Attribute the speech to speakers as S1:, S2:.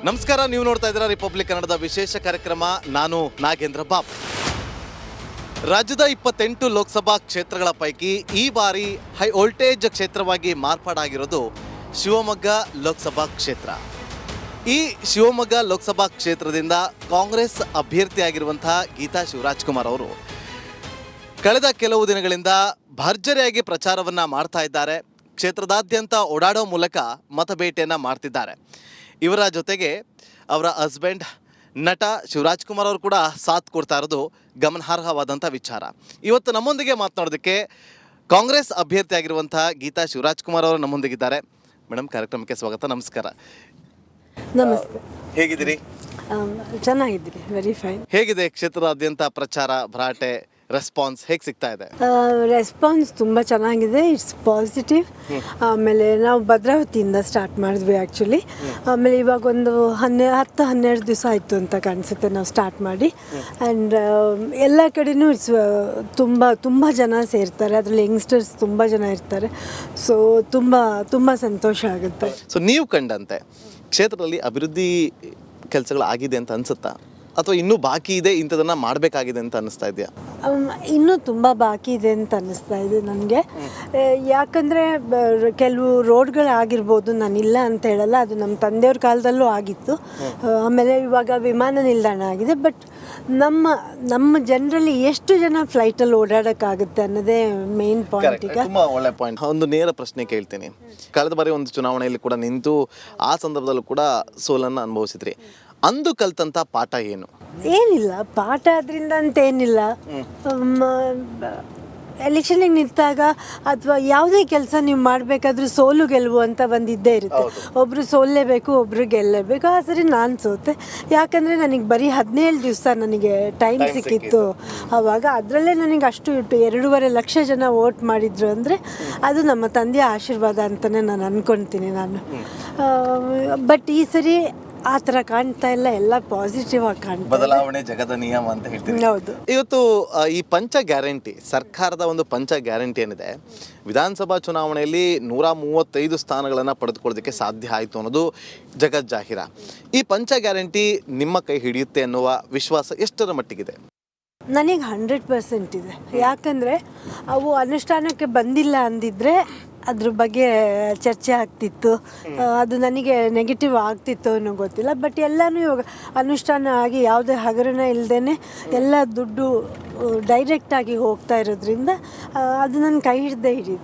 S1: ನಮಸ್ಕಾರ, ನೀವು ನೋಡ್ತಾ ಇದ್ದೀರಾ ರಿಪಬ್ಲಿಕ್ ಕನ್ನಡದ ವಿಶೇಷ ಕಾರ್ಯಕ್ರಮ. ನಾನು ನಾಗೇಂದ್ರ ಬಾಬು. ರಾಜ್ಯದ 28 ಲೋಕಸಭಾ ಕ್ಷೇತ್ರಗಳ ಪೈಕಿ ಈ ಬಾರಿ ಹೈ ವೋಲ್ಟೇಜ್ ಕ್ಷೇತ್ರವಾಗಿ ಮಾರ್ಪಾಡಾಗಿರೋದು ಶಿವಮೊಗ್ಗ ಲೋಕಸಭಾ ಕ್ಷೇತ್ರ. ಈ ಶಿವಮೊಗ್ಗ ಲೋಕಸಭಾ ಕ್ಷೇತ್ರದಿಂದ ಕಾಂಗ್ರೆಸ್ ಅಭ್ಯರ್ಥಿಯಾಗಿರುವಂತಹ ಗೀತಾ ಶಿವರಾಜ್ಕುಮಾರ್ ಅವರು ಕಳೆದ ಕೆಲವು ದಿನಗಳಿಂದ ಭರ್ಜರಿಯಾಗಿ ಪ್ರಚಾರವನ್ನು ಮಾಡ್ತಾ ಇದ್ದಾರೆ. ಕ್ಷೇತ್ರದಾದ್ಯಂತ ಓಡಾಡೋ ಮೂಲಕ ಮತಬೇಟೆಯನ್ನು ಮಾಡ್ತಿದ್ದಾರೆ. ಇವರ ಜೊತೆಗೆ ಅವರ ಹಸ್ಬೆಂಡ್ ನಟ ಶಿವರಾಜ್ಕುಮಾರ್ ಅವರು ಕೂಡ ಸಾಥ್ ಕೊಡ್ತಾ ಇರೋದು ಗಮನಾರ್ಹವಾದಂಥ ವಿಚಾರ. ಇವತ್ತು ನಮ್ಮೊಂದಿಗೆ ಮಾತನಾಡೋದಕ್ಕೆ ಕಾಂಗ್ರೆಸ್ ಅಭ್ಯರ್ಥಿಯಾಗಿರುವಂತಹ ಗೀತಾ ಶಿವರಾಜ್ಕುಮಾರ್ ಅವರು ನಮ್ಮೊಂದಿಗಿದ್ದಾರೆ. ಮೇಡಮ್, ಕಾರ್ಯಕ್ರಮಕ್ಕೆ ಸ್ವಾಗತ. ನಮಸ್ಕಾರ.
S2: ನಮಸ್ತೆ.
S1: ಹೇಗಿದ್ದೀರಿ?
S2: ಚೆನ್ನಾಗಿದ್ದೀನಿ, ವೆರಿ ಫೈನ್.
S1: ಹೇಗಿದೆ ಕ್ಷೇತ್ರದಾದ್ಯಂತ ಪ್ರಚಾರ, ಭರಾಟೆ, ರೆಸ್ಪಾನ್ಸ್ ಹೇಗೆ ಸಿಗ್ತಾ ಇದೆ?
S2: ರೆಸ್ಪಾನ್ಸ್ ತುಂಬ ಚೆನ್ನಾಗಿದೆ, ಇಟ್ಸ್ ಪಾಸಿಟಿವ್. ಆಮೇಲೆ ನಾವು ಭದ್ರಾವತಿಯಿಂದ ಸ್ಟಾರ್ಟ್ ಮಾಡಿದ್ವಿ ಆ್ಯಕ್ಚುಲಿ. ಆಮೇಲೆ ಇವಾಗ ಒಂದು 10-12 ದಿವಸ ಆಯಿತು ಅಂತ ಕಾಣಿಸುತ್ತೆ ನಾವು ಸ್ಟಾರ್ಟ್ ಮಾಡಿ. ಆ್ಯಂಡ್ ಎಲ್ಲ ಕಡೆನೂ ಇಟ್ಸ್ ತುಂಬ ಜನ ಸೇರ್ತಾರೆ, ಅದರಲ್ಲಿ ಯಂಗ್ಸ್ಟರ್ಸ್ ತುಂಬ ಜನ ಇರ್ತಾರೆ. ಸೊ ತುಂಬ ಸಂತೋಷ ಆಗುತ್ತೆ.
S1: ಸೊ ನೀವು ಕಂಡಂತೆ ಕ್ಷೇತ್ರದಲ್ಲಿ ಅಭಿವೃದ್ಧಿ ಕೆಲಸಗಳು ಆಗಿದೆ ಅಂತ ಅನ್ಸುತ್ತಾ, ಅಥವಾ ಇನ್ನೂ ಬಾಕಿ ಇದೆ, ಇಂಥದನ್ನ ಮಾಡಬೇಕಾಗಿದೆ ಅಂತ ಅನ್ನಿಸ್ತಾ ಇದೆಯಾ?
S2: ಇನ್ನೂ ತುಂಬ ಬಾಕಿ ಇದೆ ಅಂತ ಅನ್ನಿಸ್ತಾ ಇದೆ ನನಗೆ. ಯಾಕಂದರೆ ಕೆಲವು ರೋಡ್ಗಳಾಗಿರ್ಬೋದು, ನಾನಿಲ್ಲ ಅಂತ ಹೇಳಲ್ಲ, ಅದು ನಮ್ಮ ತಂದೆಯವ್ರ ಕಾಲದಲ್ಲೂ ಆಗಿತ್ತು. ಆಮೇಲೆ ಇವಾಗ ವಿಮಾನ ನಿಲ್ದಾಣ ಆಗಿದೆ. ಬಟ್ ನಮ್ಮ ಜನರಲ್ಲಿ ಎಷ್ಟು ಜನ ಫ್ಲೈಟಲ್ಲಿ ಓಡಾಡೋಕ್ಕಾಗುತ್ತೆ ಅನ್ನೋದೇ ಮೇನ್ ಪಾಯಿಂಟ್. ಈಗ
S1: ತುಂಬ ಒಳ್ಳೆ ಪಾಯಿಂಟ್. ಒಂದು ನೇರ ಪ್ರಶ್ನೆ ಕೇಳ್ತೀನಿ. ಕಳೆದ ಬಾರಿ ಒಂದು ಚುನಾವಣೆಯಲ್ಲಿ ಕೂಡ ನಿಂತು ಆ ಸಂದರ್ಭದಲ್ಲೂ ಕೂಡ ಸೋಲನ್ನು ಅನುಭವಿಸಿದ್ರಿ. ಅಂದು ಕಲ್ತಂಥ ಪಾಠ ಏನು?
S2: ಏನಿಲ್ಲ ಪಾಠ, ಅದರಿಂದ ಅಂತ ಏನಿಲ್ಲ. ಎಲೆಕ್ಷನಿಗೆ ನಿಂತಾಗ ಅಥವಾ ಯಾವುದೇ ಕೆಲಸ ನೀವು ಮಾಡಬೇಕಾದ್ರೂ ಸೋಲು ಗೆಲುವು ಅಂತ ಬಂದಿದ್ದೇ ಇರುತ್ತೆ. ಒಬ್ಬರು ಸೋಲ್ಲೇಬೇಕು, ಒಬ್ಬರು ಗೆಲ್ಲೇಬೇಕು. ಆ ಸರಿ ನಾನು ಸೋತೆ. ಯಾಕಂದರೆ ನನಗೆ ಬರೀ 17 ದಿವಸ ನನಗೆ ಟೈಮ್ ಸಿಕ್ಕಿತ್ತು ಆವಾಗ. ಅದರಲ್ಲೇ ನನಗೆ ಅಷ್ಟು 2.5 ಲಕ್ಷ ಜನ ವೋಟ್ ಮಾಡಿದ್ರು ಅಂದರೆ ಅದು ನಮ್ಮ ತಂದೆಯ ಆಶೀರ್ವಾದ ಅಂತಲೇ ನಾನು ಅಂದ್ಕೊಳ್ತೀನಿ ನಾನು. ಬಟ್ ಈ ಸರಿ ಆ ಥರ ಕಾಣ್ತಾ ಇಲ್ಲ, ಎಲ್ಲ ಪಾಸಿಟಿವ್ ಆಗಿ ಕಾಣ್ತಾ.
S1: ಬದಲಾವಣೆ ಜಗದ ನಿಯಮ ಅಂತ ಹೇಳ್ತೀನಿ.
S2: ಹೌದು.
S1: ಇವತ್ತು ಈ ಪಂಚ ಗ್ಯಾರಂಟಿ, ಸರ್ಕಾರದ ಒಂದು ಪಂಚ ಗ್ಯಾರಂಟಿ ಏನಿದೆ, ವಿಧಾನಸಭಾ ಚುನಾವಣೆಯಲ್ಲಿ 135 ಸ್ಥಾನಗಳನ್ನು ಪಡೆದುಕೊಳ್ಳೋದಕ್ಕೆ ಸಾಧ್ಯ ಆಯಿತು ಅನ್ನೋದು ಜಗಜ್ಜಾಹಿರ. ಈ ಪಂಚ ಗ್ಯಾರಂಟಿ ನಿಮ್ಮ ಕೈ ಹಿಡಿಯುತ್ತೆ ಅನ್ನುವ ವಿಶ್ವಾಸ ಎಷ್ಟರ ಮಟ್ಟಿಗಿದೆ?
S2: ನನಗೆ 100% ಇದೆ. ಯಾಕಂದರೆ ಅವು ಅನುಷ್ಠಾನಕ್ಕೆ ಬಂದಿಲ್ಲ ಅಂದಿದ್ರೆ ಅದ್ರ ಬಗ್ಗೆ ಚರ್ಚೆ ಆಗ್ತಿತ್ತು, ಅದು ನನಗೆ ನೆಗೆಟಿವ್ ಆಗ್ತಿತ್ತು ಅನ್ನೋ ಗೊತ್ತಿಲ್ಲ. ಬಟ್ ಎಲ್ಲನೂ ಇವಾಗ ಅನುಷ್ಠಾನ ಆಗಿ ಯಾವುದೇ ಹಗರಣ ಇಲ್ಲದೇ ಎಲ್ಲ ದುಡ್ಡು ಡೈರೆಕ್ಟಾಗಿ ಹೋಗ್ತಾ ಇರೋದ್ರಿಂದ ಅದು ನನ್ನ ಕೈ ಹಿಡಿದೇ ಹಿಡಿಯುತ್ತೆ.